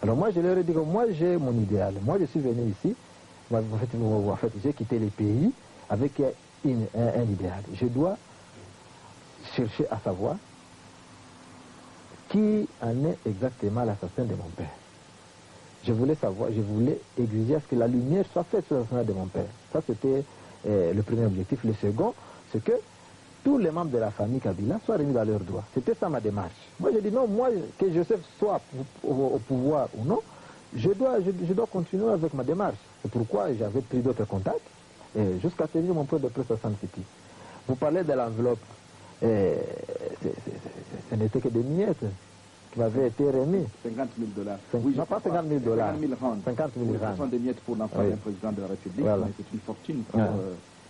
Alors moi, je leur ai dit que moi, j'ai mon idéal. Moi, je suis venu ici, en fait j'ai quitté les pays avec un idéal. Je dois chercher à savoir qui en est exactement l'assassin de mon père. Je voulais savoir, je voulais exiger à ce que la lumière soit faite sur l'assassinat de mon père. Ça, c'était le premier objectif. Le second, c'est que tous les membres de la famille Kabila soient remis dans leurs droits. C'était ça ma démarche. Moi, j'ai dit non, moi, que Joseph soit au pouvoir ou non, je dois continuer avec ma démarche. C'est pourquoi j'avais pris d'autres contacts jusqu'à tenir mon point de presse à Sun City. Vous parlez de l'enveloppe. Ce n'était que des miettes qui m'avaient été remis. 50 000 $. Oui, non, pas 50 000 $. 50 000 Ce sont des miettes pour l'enfant d'un président de la République, voilà. Mais c'est une fortune pour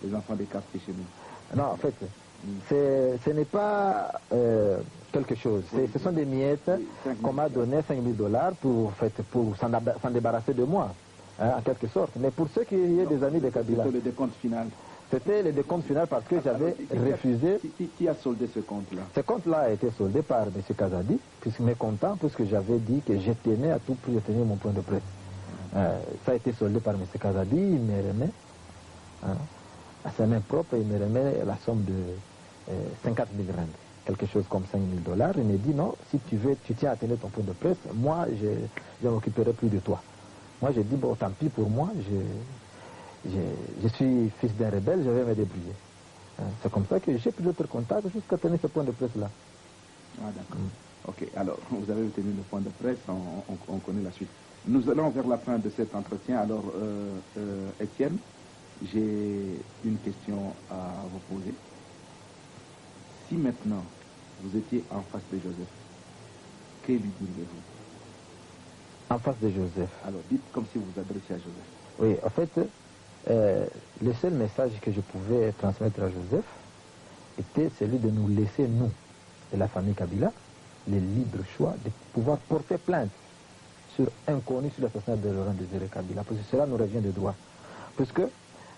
les enfants des quartiers chez nous. Non, en fait, ce n'est pas quelque chose. Ce sont des miettes qu'on m'a donné 5 000 $ pour s'en débarrasser de moi, hein, en quelque sorte. Mais pour ceux qui y des amis de Kabila. C'était le décompte final. C'était le décompte final parce que j'avais refusé. Qui a soldé ce compte-là? Ce compte-là a été soldé par M. Kazadi, puisque mécontent, puisque j'avais dit que je tenais à tout prix de tenir mon point de presse. Ça a été soldé par M. Kazadi, il me remet, hein, à sa main propre, il me remet la somme de 50 000 rand, quelque chose comme 5 000 $. Il me dit non, si tu tiens à tenir ton point de presse, moi, je ne m'occuperai plus de toi. Moi, j'ai dit, bon, tant pis pour moi, je suis fils d'un rebelle, je vais me débrouiller. C'est comme ça que j'ai pris d'autres contacts jusqu'à tenir ce point de presse-là. Ah, d'accord. Ok, alors, vous avez obtenu le point de presse, on connaît la suite. Nous allons vers la fin de cet entretien. Alors, Étienne, j'ai une question à vous poser. Si maintenant, vous étiez en face de Joseph, que lui diriez-vous? En face de Joseph. Alors, dites comme si vous vous adressiez à Joseph. Oui, en fait, le seul message que je pouvais transmettre à Joseph était celui de nous laisser, nous, de la famille Kabila, le libre choix de pouvoir porter plainte sur inconnu sur l'assassinat de Laurent Désiré Kabila, parce que cela nous revient de droit. Puisque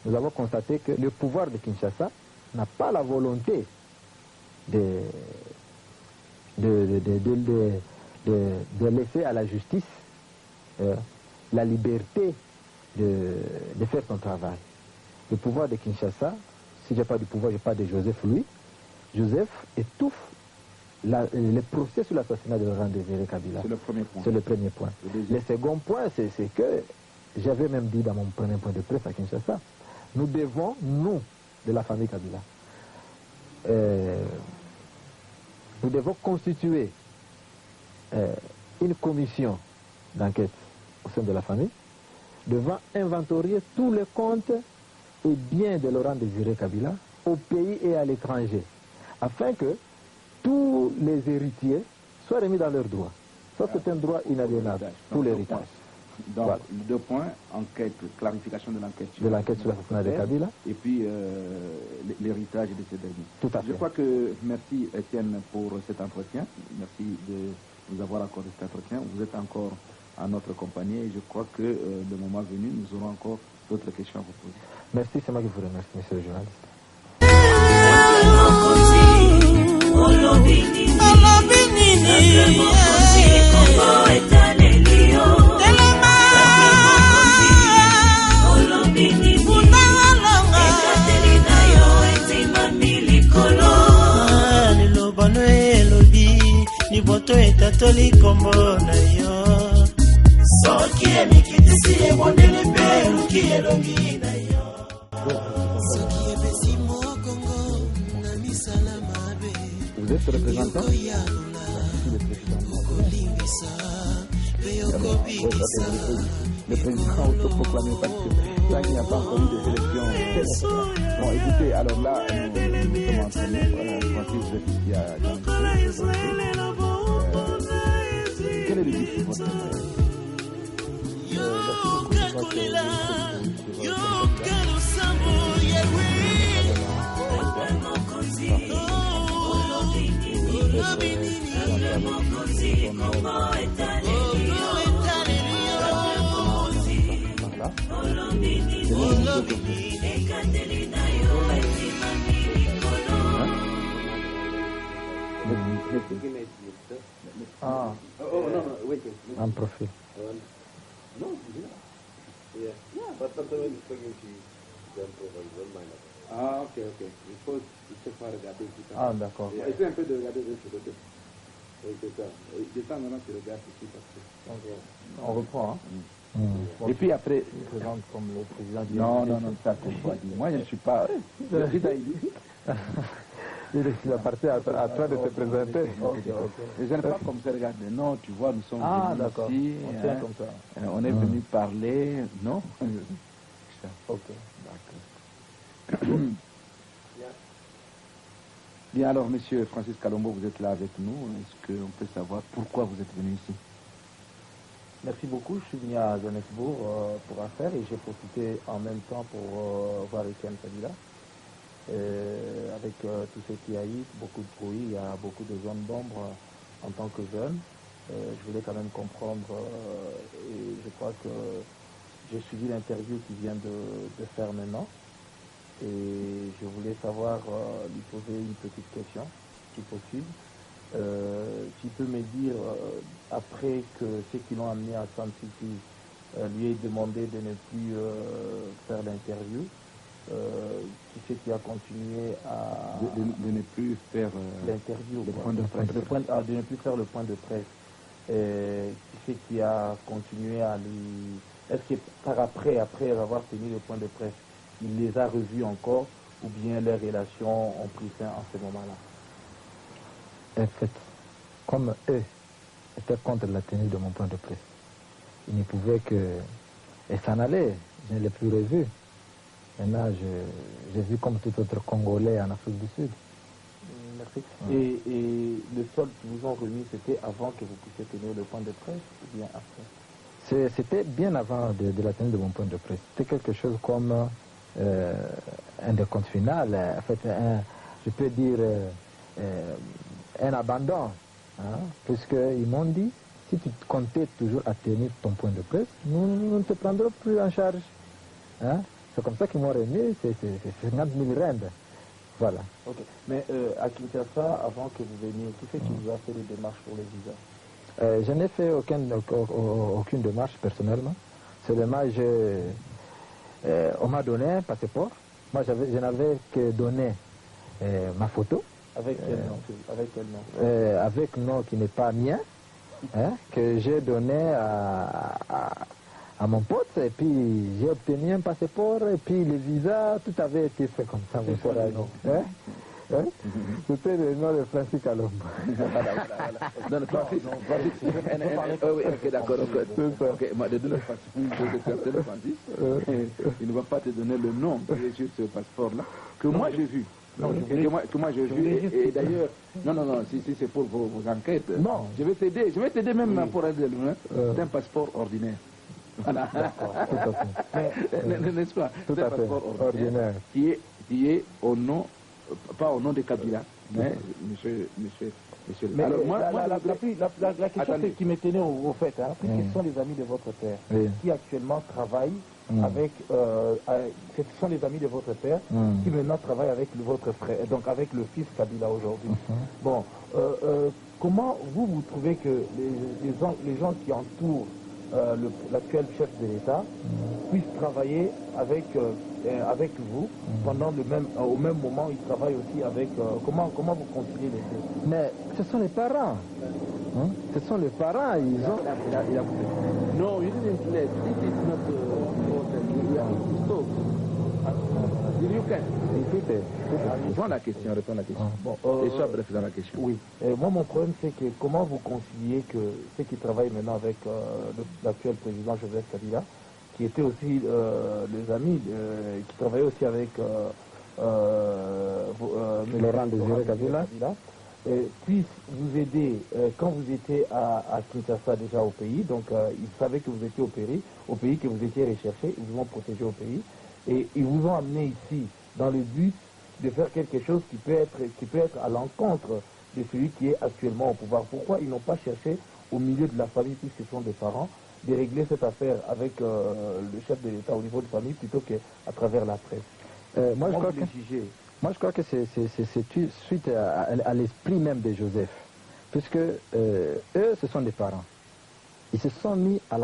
nous avons constaté que le pouvoir de Kinshasa n'a pas la volonté de laisser à la justice la liberté de faire son travail. Le pouvoir de Kinshasa, si je n'ai pas du pouvoir, je parle de Joseph lui. Joseph étouffe le procès sur l'assassinat de Laurent Désiré Kabila. C'est le premier point. C'est le premier point. Le second point, c'est que j'avais même dit dans mon premier point de presse à Kinshasa, nous devons, nous, de la famille Kabila, nous devons constituer une commission d'enquête au sein de la famille, devant inventorier tous les comptes et biens de Laurent Désiré Kabila au pays et à l'étranger, afin que tous les héritiers soient remis dans leurs droits. Ça, c'est un droit inaliénable pour l'héritage. Donc, voilà. 2 points, enquête, clarification de l'enquête sur l'assassinat de Kabila. Et puis, l'héritage de ces derniers. Tout à fait. Je crois que, merci Étienne pour cet entretien. Merci de nous avoir accordé cet entretien. Vous êtes encore à notre compagnie et je crois que le moment venu, nous aurons encore d'autres questions à vous poser. Merci, c'est moi qui vous remercie, monsieur le journaliste. Vous êtes représentant? Le président autoproclamé parce que là il n'y a pas encore eu des élections. Bon écoutez, alors là nous sommes en train de Francis, vous êtes ici à quel est le but de votre Ah, un profil. Ah, ok, ok. Il faut pas regarder tout ça. Ah, d'accord. Essaye un peu de regarder de ce côté. Oui, c'est ça. Descends maintenant, tu regardes ici parce que... Okay. On reprend, hein. Bon, et puis après... il présente comme le président du Non, non, non, ça c'est pas dit. Moi, je ne suis pas... Il appartient à toi de te présenter. Je n'ai pas comme ça, regarde. Non, tu vois, nous sommes venus ici. On tient comme ça. On est venu parler. Non. Ok, d'accord. Bien, alors, monsieur Francis Kalombo, vous êtes là avec nous. Est-ce qu'on peut savoir pourquoi vous êtes venu ici? Merci beaucoup. Je suis venu à Johannesburg pour affaires et j'ai profité en même temps pour voir Etienne Kabila. Avec tout ce qu'il y a eu, beaucoup de bruit, il y a beaucoup de zones d'ombre en tant que jeune. Je voulais quand même comprendre et je crois que j'ai suivi l'interview qu'il vient de faire maintenant et je voulais savoir, lui poser une petite question, si possible. S'il peut me dire, après que ceux qui l'ont amené à Sun City lui aient demandé de ne plus faire l'interview, qui c'est qui a continué à... De ne plus faire l'interview, le point de presse. De ne plus faire le point de presse. Qui c'est qui a continué à lui... Est-ce que après avoir tenu le point de presse, il les a revus encore ou bien leurs relations ont pris fin en ce moment-là? En fait, comme eux étaient contre la tenue de mon point de presse, ils ne pouvaient que... Et s'en aller, je ne l'ai plus revu. Maintenant, j'ai vu comme tout autre Congolais en Afrique du Sud. Merci. Et le solde qu'ils vous ont remis, c'était avant que vous puissiez tenir le point de presse ou bien après? C'était bien avant de la tenue de mon point de presse. C'était quelque chose comme un décompte final, en fait, je peux dire un abandon, hein, puisqu'ils m'ont dit, si tu comptais toujours à tenir ton point de presse, nous ne te prendrons plus en charge. Hein. C'est comme ça qu'ils m'ont remis, c'est 50 000 rendes. Voilà. Ok. Mais à Kinshasa, avant que vous veniez, qui c'est qui vous a fait les démarches pour les visas? Je n'ai fait aucune démarche personnellement. Seulement, on m'a donné un passeport. Moi, je n'avais que donné ma photo. Avec quel nom? Avec quel nom? Avec un nom qui n'est pas mien, hein, que j'ai donné à mon pote, et puis j'ai obtenu un passeport, et puis le visa, tout avait été fait comme ça, mon cher ami. Hein? C'était le nom de Francis Kalombo. Non, Francis, oui, ok, d'accord. Ok, moi, de toute façon, Francis, il ne va pas te donner le nom qui est sur ce passeport-là, que moi j'ai vu. Que moi j'ai vu, et d'ailleurs, non, si c'est pour vos enquêtes, non. Je vais t'aider même pour aider, c'est un passeport ordinaire. Voilà. N'est-ce pas? Tout à fait, ordinaire. Qui est au nom, pas au nom de Kabila, mais monsieur. Mais alors, la question qui me tenait au fait, hein, quels sont les amis de votre père qui actuellement travaillent avec, ce sont les amis de votre père qui maintenant travaillent avec votre frère, donc avec le fils Kabila aujourd'hui. Bon, comment vous trouvez que les gens qui entourent l'actuel chef de l'État puisse travailler avec vous pendant au même moment il travaille aussi avec comment vous conciliez les deux? Mais ce sont les parents, hein? Ce sont les parents, ils ont... No, you didn't let. This is not you have to stop. You can. Réponds la question. Bon, et sois bref dans la question. Oui. Moi, mon problème, c'est que comment vous conciliez que ceux qui travaillent maintenant avec l'actuel président Joseph Kabila, qui étaient aussi les amis, qui travaillaient aussi avec Laurent Désiré Kabila, puissent vous aider quand vous étiez à Kinshasa déjà au pays, donc ils savaient que vous étiez au pays, que vous étiez recherché, ils vous ont protégé au pays, et ils vous ont amené ici dans le but de faire quelque chose qui peut être à l'encontre de celui qui est actuellement au pouvoir. Pourquoi ils n'ont pas cherché au milieu de la famille, puisqu'ils sont des parents, de régler cette affaire avec le chef de l'État au niveau de famille plutôt qu'à travers la presse? Moi, je crois que c'est suite à l'esprit même de Joseph, puisque eux, ce sont des parents. Ils se sont mis à la